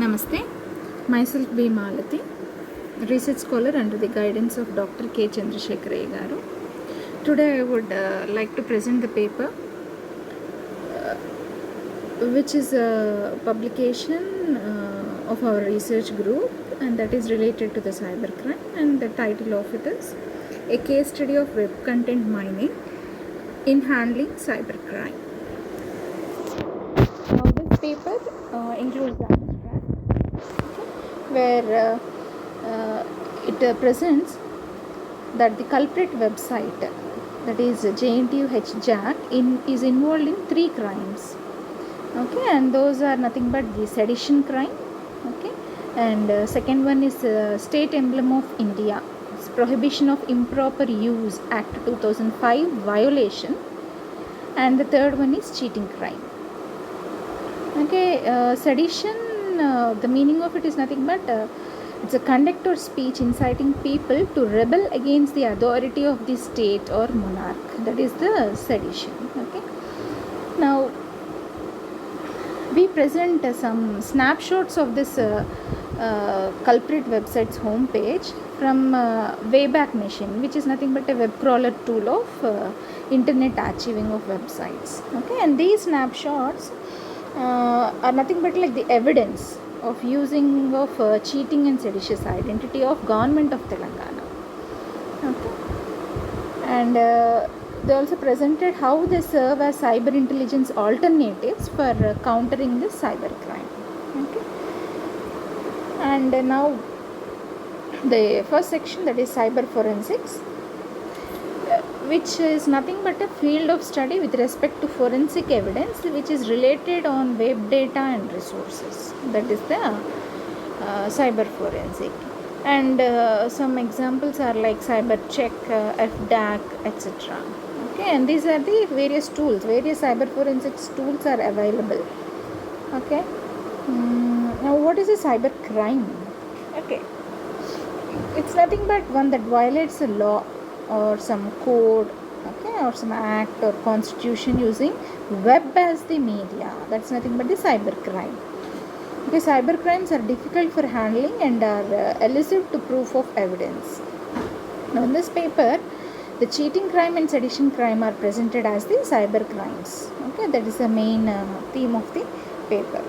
Namaste, myself B. Malati, research scholar under the guidance of Dr. K. Chandrasekharaya garu. Today I would like to present the paper which is a publication of our research group, and that is related to the cybercrime, and the title of it is A Case Study of Web Content Mining in Handling Cybercrime. Now this paper includes the abstract, where it presents that the culprit website, that is JNTU HJAC, is involved in 3 crimes. Okay, and those are nothing but the sedition crime. Okay, and second one is State Emblem of India, it's Prohibition of Improper Use Act 2005 violation, and the third one is cheating crime. Okay, sedition, the meaning of it is nothing but it's a conduct or speech inciting people to rebel against the authority of the state or monarch. That is the sedition. Okay. Now, we present some snapshots of this culprit website's homepage from Wayback Machine, which is nothing but a web crawler tool of internet archiving of websites. Okay, and these snapshots are nothing but like the evidence of using of cheating and seditious identity of government of Telangana. Okay, and they also presented how they serve as cyber intelligence alternatives for countering this cybercrime. Okay, and now the first section, that is cyber forensics, which is nothing but a field of study with respect to forensic evidence which is related on web data and resources. That is the cyber forensic. And some examples are like CyberCheck, FDAC, etc. Okay, and these are the various tools, various cyber forensics tools are available. Okay, now what is a cyber crime? Okay, it's nothing but one that violates a law or some code, okay, or some act or constitution using web as the media. That's nothing but the cyber crime. Okay, cyber crimes are difficult for handling and are elusive to proof of evidence. Now in this paper, the cheating crime and sedition crime are presented as the cyber crimes. Okay, that is the main theme of the paper.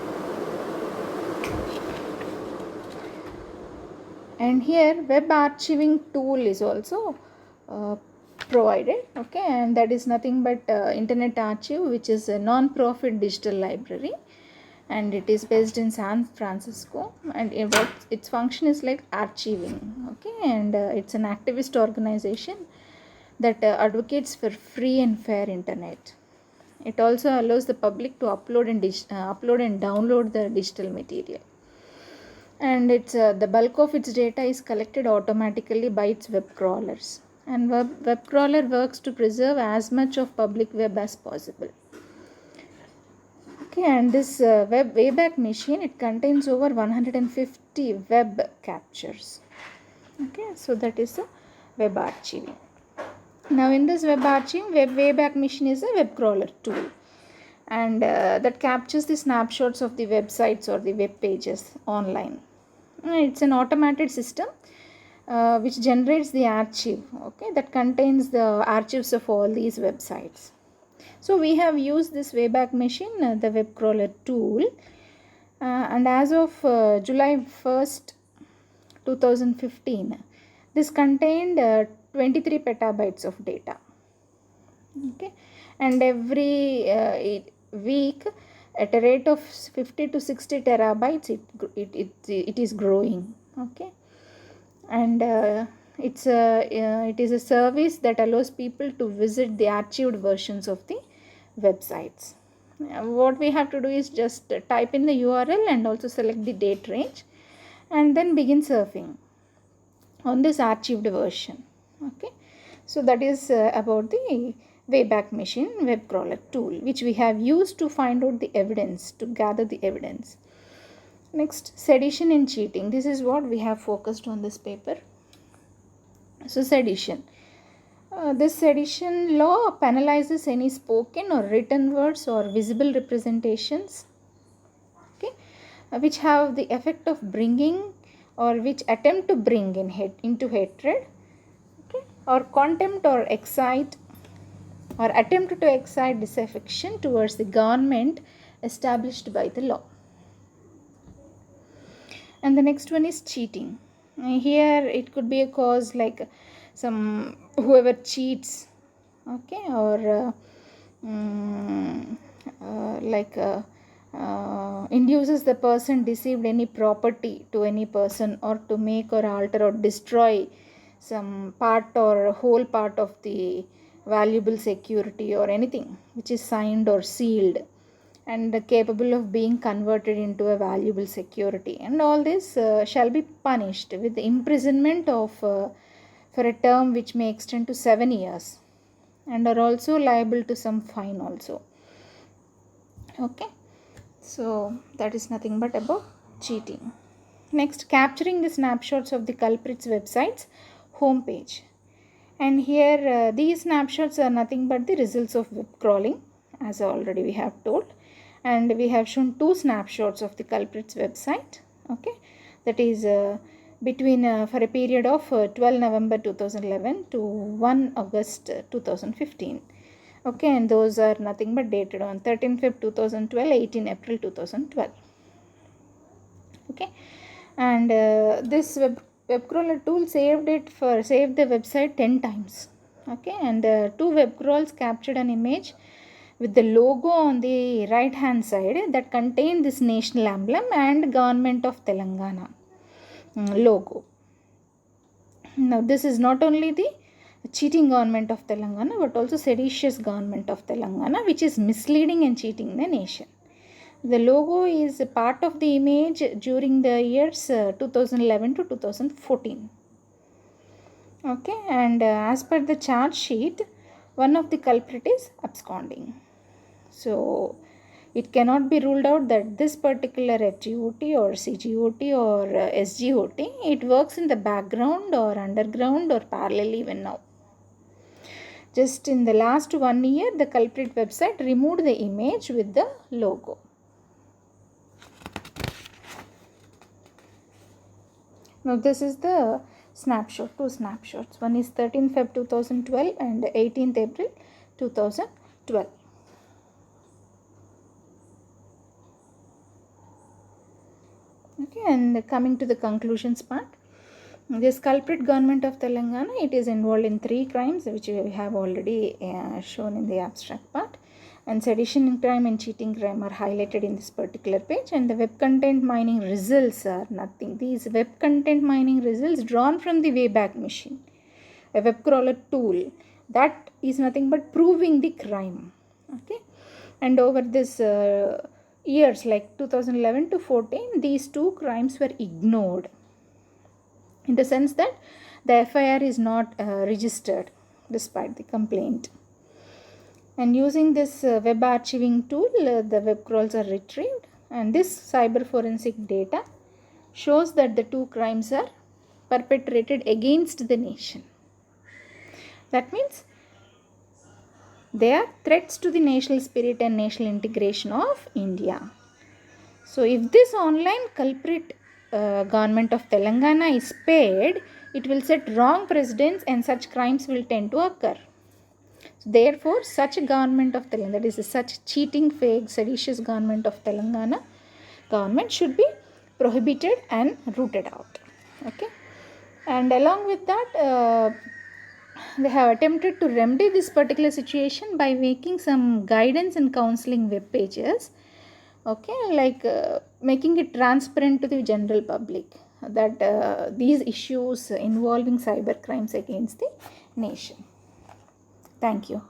And here web archiving tool is also provided. Okay, and that is nothing but Internet Archive, which is a non-profit digital library, and it is based in San Francisco, and its function is like archiving. Okay, and it's an activist organization that advocates for free and fair internet. It also allows the public to upload and download the digital material, and it's the bulk of its data is collected automatically by its web crawlers, and web crawler works to preserve as much of public web as possible. Okay, and this Wayback Machine, it contains over 150 web captures. Okay, so that is the web archiving. Now in this web archiving, Wayback Machine is a web crawler tool, and that captures the snapshots of the websites or the web pages online. It's an automated system which generates the archive, okay, that contains the archives of all these websites. So we have used this Wayback Machine, the web crawler tool, and as of July 1st, 2015, this contained 23 petabytes of data. Okay, and every week at a rate of 50 to 60 terabytes it is growing. Okay, and it is a service that allows people to visit the archived versions of the websites. What we have to do is just type in the URL and also select the date range, and then begin surfing on this archived version. Okay, so that is about the Wayback Machine web crawler tool, which we have used to find out the evidence, to gather the evidence. Next, sedition and cheating. This is what we have focused on this paper. So sedition. This sedition law penalizes any spoken or written words or visible representations, okay, which have the effect of bringing or which attempt to bring into hatred, okay, or contempt or excite or attempt to excite disaffection towards the government established by the law. And the next one is cheating. Here it could be a cause like some whoever cheats, okay, or induces the person deceived any property to any person, or to make or alter or destroy some part or whole part of the valuable security or anything which is signed or sealed and capable of being converted into a valuable security, and all this shall be punished with imprisonment of for a term which may extend to 7 years, and are also liable to some fine also. Okay, so that is nothing but about cheating. Next, capturing the snapshots of the culprit's website's homepage. And here these snapshots are nothing but the results of web crawling, as already we have told. And we have shown two snapshots of the culprit's website, okay, that is between for a period of 12 November 2011 to 1 August 2015, okay, and those are nothing but dated on 13 Feb 2012, 18 April 2012, okay. And this web crawler tool saved the website 10 times, okay, and two web crawls captured an image with the logo on the right hand side that contained this national emblem and Government of Telangana logo. Now this is not only the cheating Government of Telangana but also seditious Government of Telangana, which is misleading and cheating the nation. The logo is a part of the image during the years 2011 to 2014. Okay, and as per the charge sheet, one of the culprit is absconding. So it cannot be ruled out that this particular FGOT or CGOT or SGOT, it works in the background or underground or parallel even now. Just in the last 1 year, the culprit website removed the image with the logo. Now this is the snapshot, two snapshots. One is 13 Feb 2012 and 18th April 2012. Okay, and coming to the conclusions part, this culprit Government of Telangana, it is involved in 3 crimes which we have already shown in the abstract part, and sedition crime and cheating crime are highlighted in this particular page, and the web content mining results are nothing. These web content mining results drawn from the Wayback Machine, a web crawler tool, that is nothing but proving the crime. Okay, and over this years like 2011 to 14, these 2 crimes were ignored, in the sense that the FIR is not registered despite the complaint. And using this web archiving tool, the web crawls are retrieved, and this cyber forensic data shows that the 2 crimes are perpetrated against the nation. That means they are threats to the national spirit and national integration of India. So if this online culprit Government of Telangana is paid, it will set wrong precedents and such crimes will tend to occur. So therefore, such a Government of Telangana, that is such cheating, fake, seditious Government of Telangana government should be prohibited and rooted out. Okay, and along with that, they have attempted to remedy this particular situation by making some guidance and counseling web pages, okay, like making it transparent to the general public that these issues involving cyber crimes against the nation. Thank you.